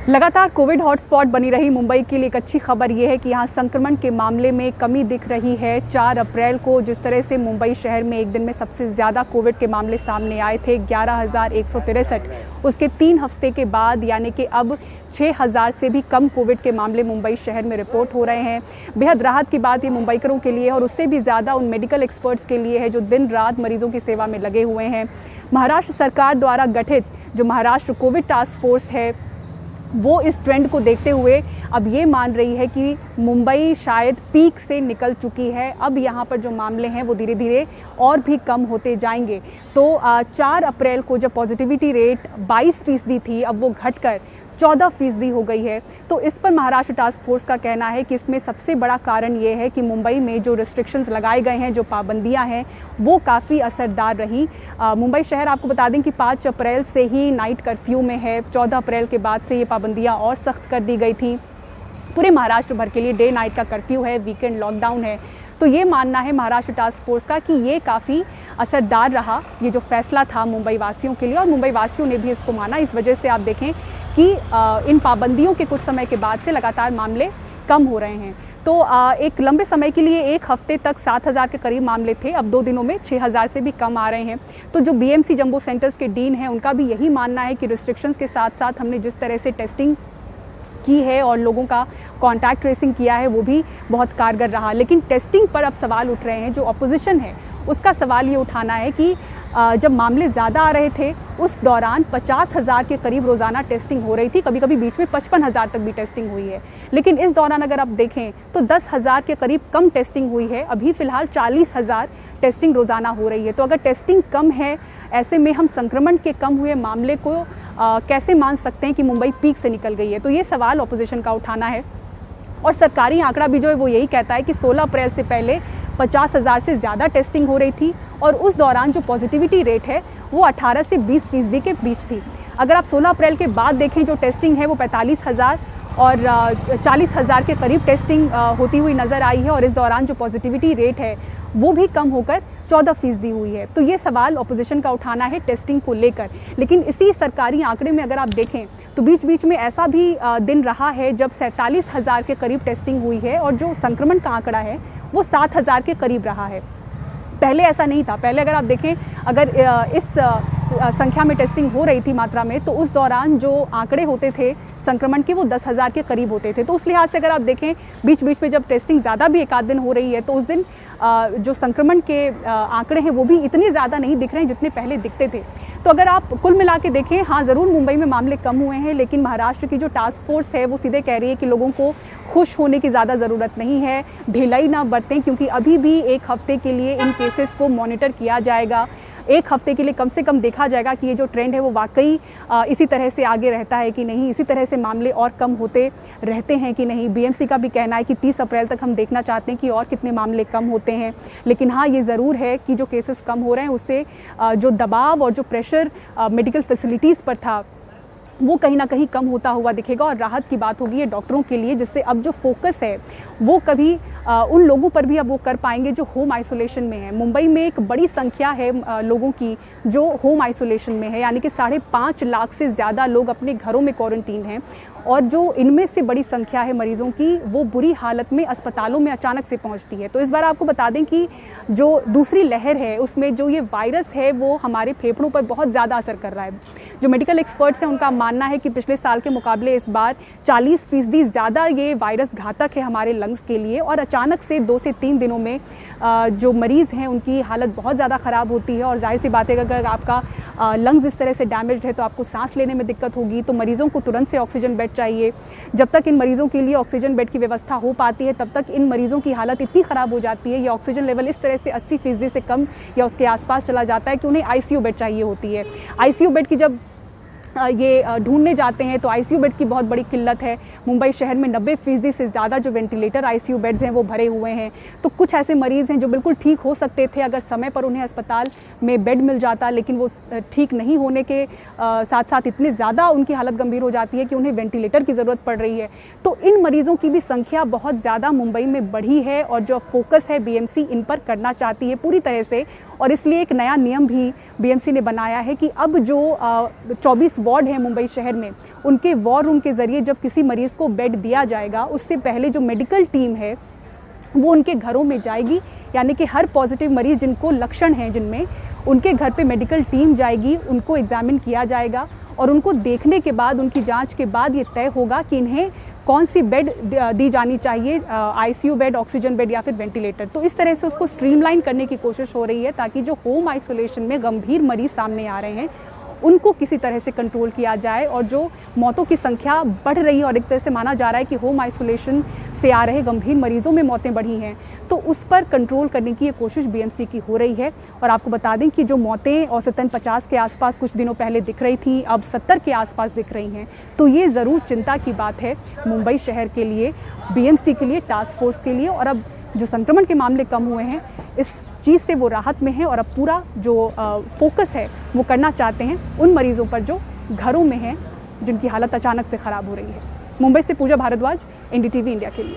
लगातार Covid hotspot बनी रही मुंबई के लिए एक अच्छी खबर यह है कि यहाँ संक्रमण के मामले में कमी दिख रही है। 4 अप्रैल को जिस तरह से मुंबई शहर में एक दिन में सबसे ज़्यादा कोविड के मामले सामने आए थे 11,163, उसके 3 हफ्ते के बाद यानी कि अब 6,000 से भी कम कोविड के मामले मुंबई शहर में रिपोर्ट हो रहे हैं। बेहद राहत की बात ये मुंबईकरों के लिए और उससे भी ज़्यादा उन मेडिकल एक्सपर्ट्स के लिए है जो दिन रात मरीजों की सेवा में लगे हुए हैं। महाराष्ट्र सरकार द्वारा गठित जो महाराष्ट्र कोविड टास्क फोर्स है वो इस ट्रेंड को देखते हुए अब ये मान रही है कि मुंबई शायद पीक से निकल चुकी है। अब यहाँ पर जो मामले हैं वो धीरे धीरे और भी कम होते जाएंगे। तो 4 अप्रैल को जब पॉजिटिविटी रेट 22% थी, अब वो घटकर 14% हो गई है। तो इस पर महाराष्ट्र टास्क फोर्स का कहना है कि इसमें सबसे बड़ा कारण ये है कि मुंबई में जो रिस्ट्रिक्शंस लगाए गए हैं, जो पाबंदियां हैं, वो काफ़ी असरदार रही। मुंबई शहर आपको बता दें कि 5 अप्रैल से ही नाइट कर्फ्यू में है। 14 अप्रैल के बाद से ये पाबंदियां और सख्त कर दी गई थी। पूरे महाराष्ट्र भर के लिए डे नाइट का कर्फ्यू है, वीकेंड लॉकडाउन है। तो ये मानना है महाराष्ट्र टास्क फोर्स का कि ये काफ़ी असरदार रहा, ये जो फैसला था मुंबई वासियों के लिए, और मुंबई वासियों ने भी इसको माना। इस वजह से आप देखें कि इन पाबंदियों के कुछ समय के बाद से लगातार मामले कम हो रहे हैं। तो एक लंबे समय के लिए एक हफ्ते तक 7,000 के करीब मामले थे, अब 2 दिनों में 6,000 से भी कम आ रहे हैं। तो जो बीएमसी जंबो सेंटर्स के डीन हैं उनका भी यही मानना है कि रिस्ट्रिक्शंस के साथ साथ हमने जिस तरह से टेस्टिंग की है और लोगों का कॉन्टैक्ट ट्रेसिंग किया है वो भी बहुत कारगर रहा। लेकिन टेस्टिंग पर अब सवाल उठ रहे हैं। जो अपोजिशन है उसका सवाल ये उठाना है कि जब मामले ज़्यादा आ रहे थे उस दौरान 50,000 के करीब रोज़ाना टेस्टिंग हो रही थी, कभी कभी बीच में 55,000 तक भी टेस्टिंग हुई है। लेकिन इस दौरान अगर आप देखें तो 10,000 के करीब कम टेस्टिंग हुई है। अभी फ़िलहाल 40,000 टेस्टिंग रोज़ाना हो रही है। तो अगर टेस्टिंग कम है, ऐसे में हम संक्रमण के कम हुए मामले को कैसे मान सकते हैं कि मुंबई पीक से निकल गई है? तो ये सवाल ऑपोजिशन का उठाना है। और सरकारी आंकड़ा भी जो है वो यही कहता है कि 16 अप्रैल से पहले 50,000 से ज़्यादा टेस्टिंग हो रही थी और उस दौरान जो पॉजिटिविटी रेट है वो 18 से 20% के बीच थी। अगर आप 16 अप्रैल के बाद देखें जो टेस्टिंग है वो 45,000 और 40,000 के करीब टेस्टिंग होती हुई नज़र आई है, और इस दौरान जो पॉजिटिविटी रेट है वो भी कम होकर 14% हुई है। तो ये सवाल ऑपोजिशन का उठाना है टेस्टिंग को लेकर। लेकिन इसी सरकारी आंकड़े में अगर आप देखें तो बीच बीच में ऐसा भी दिन रहा है जब 47,000 के करीब टेस्टिंग हुई है और जो संक्रमण का आंकड़ा है वो 7,000 के करीब रहा है। पहले ऐसा नहीं था। पहले अगर आप देखें, अगर इस संख्या में टेस्टिंग हो रही थी मात्रा में, तो उस दौरान जो आंकड़े होते थे संक्रमण के वो 10,000 के करीब होते थे। तो उस लिहाज से अगर आप देखें बीच बीच में जब टेस्टिंग ज़्यादा भी एक आध दिन हो रही है तो उस दिन जो संक्रमण के आंकड़े हैं वो भी इतने ज़्यादा नहीं दिख रहे हैं जितने पहले दिखते थे। तो अगर आप कुल मिला के देखें, हाँ ज़रूर मुंबई में मामले कम हुए हैं, लेकिन महाराष्ट्र की जो टास्क फोर्स है वो सीधे कह रही है कि लोगों को खुश होने की ज़्यादा ज़रूरत नहीं है, ढिलाई ना बरतें, क्योंकि अभी भी एक हफ्ते के लिए इन केसेस को मॉनिटर किया जाएगा। एक हफ्ते के लिए कम से कम देखा जाएगा कि ये जो ट्रेंड है वो वाकई इसी तरह से आगे रहता है कि नहीं, इसी तरह से मामले और कम होते रहते हैं कि नहीं। बीएमसी का भी कहना है कि 30 अप्रैल तक हम देखना चाहते हैं कि और कितने मामले कम होते हैं। लेकिन हाँ, ये ज़रूर है कि जो केसेस कम हो रहे हैं उससे जो दबाव और जो प्रेशर मेडिकल फैसिलिटीज़ पर था वो कहीं ना कहीं कम होता हुआ दिखेगा, और राहत की बात होगी ये डॉक्टरों के लिए, जिससे अब जो फोकस है वो कभी उन लोगों पर भी अब वो कर पाएंगे जो होम आइसोलेशन में है। मुंबई में एक बड़ी संख्या है लोगों की जो होम आइसोलेशन में है, यानी कि 5.5 लाख से ज़्यादा लोग अपने घरों में क्वारंटीन हैं, और जो इनमें से बड़ी संख्या है मरीजों की वो बुरी हालत में अस्पतालों में अचानक से पहुंचती है। तो इस बार आपको बता दें कि जो दूसरी लहर है उसमें जो ये वायरस है वो हमारे फेफड़ों पर बहुत ज़्यादा असर कर रहा है। जो मेडिकल एक्सपर्ट्स हैं उनका मानना है कि पिछले साल के मुकाबले इस बार 40% ज़्यादा ये वायरस घातक है हमारे लंग्स के लिए, और अचानक से 2 से 3 दिनों में जो मरीज़ हैं उनकी हालत बहुत ज़्यादा ख़राब होती है। और जाहिर सी बात है अगर आपका लंग्स इस तरह से डैमेज्ड है तो आपको सांस लेने में दिक्कत होगी। तो मरीजों को तुरंत से ऑक्सीजन बेड चाहिए। जब तक इन मरीजों के लिए ऑक्सीजन बेड की व्यवस्था हो पाती है तब तक इन मरीजों की हालत इतनी ख़राब हो जाती है, ये ऑक्सीजन लेवल इस तरह से 80% से कम या उसके आसपास चला जाता है कि उन्हें आईसीयू बेड चाहिए होती है। आईसीयू बेड की जब ये ढूंढने जाते हैं तो आईसीयू बेड्स की बहुत बड़ी किल्लत है। मुंबई शहर में 90% से ज़्यादा जो वेंटिलेटर आईसीयू बेड्स हैं वो भरे हुए हैं। तो कुछ ऐसे मरीज़ हैं जो बिल्कुल ठीक हो सकते थे अगर समय पर उन्हें अस्पताल में बेड मिल जाता, लेकिन वो ठीक नहीं होने के साथ साथ इतने ज़्यादा उनकी हालत गंभीर हो जाती है कि उन्हें वेंटिलेटर की ज़रूरत पड़ रही है। तो इन मरीज़ों की भी संख्या बहुत ज़्यादा मुंबई में बढ़ी है, और जो फोकस है बीएमसी इन पर करना चाहती है पूरी तरह से, और इसलिए एक नया नियम भी बीएमसी ने बनाया है कि अब जो 24 वार्ड हैं मुंबई शहर में उनके वॉर रूम के ज़रिए जब किसी मरीज़ को बेड दिया जाएगा, उससे पहले जो मेडिकल टीम है वो उनके घरों में जाएगी, यानी कि हर पॉजिटिव मरीज़ जिनको लक्षण हैं जिनमें, उनके घर पे मेडिकल टीम जाएगी, उनको एग्जामिन किया जाएगा और उनको देखने के बाद, उनकी जांच के बाद ये तय होगा कि इन्हें कौन सी बेड दी जानी चाहिए, आईसीयू बेड, ऑक्सीजन बेड या फिर वेंटिलेटर। तो इस तरह से उसको स्ट्रीमलाइन करने की कोशिश हो रही है ताकि जो होम आइसोलेशन में गंभीर मरीज सामने आ रहे हैं उनको किसी तरह से कंट्रोल किया जाए, और जो मौतों की संख्या बढ़ रही है और एक तरह से माना जा रहा है कि होम आइसोलेशन से आ रहे गंभीर मरीजों में मौतें बढ़ी हैं, तो उस पर कंट्रोल करने की ये कोशिश बीएमसी की हो रही है। और आपको बता दें कि जो मौतें औसतन 50 के आसपास कुछ दिनों पहले दिख रही थी, अब 70 के आसपास दिख रही हैं, तो ये ज़रूर चिंता की बात है मुंबई शहर के लिए, बीएमसी के लिए, टास्क फोर्स के लिए। और अब जो संक्रमण के मामले कम हुए हैं, इस चीज़ से वो राहत में है और अब पूरा जो फोकस है वो करना चाहते हैं उन मरीजों पर जो घरों में हैं, जिनकी हालत अचानक से ख़राब हो रही है। मुंबई से पूजा भारद्वाज, एनडीटीवी इंडिया के लिए।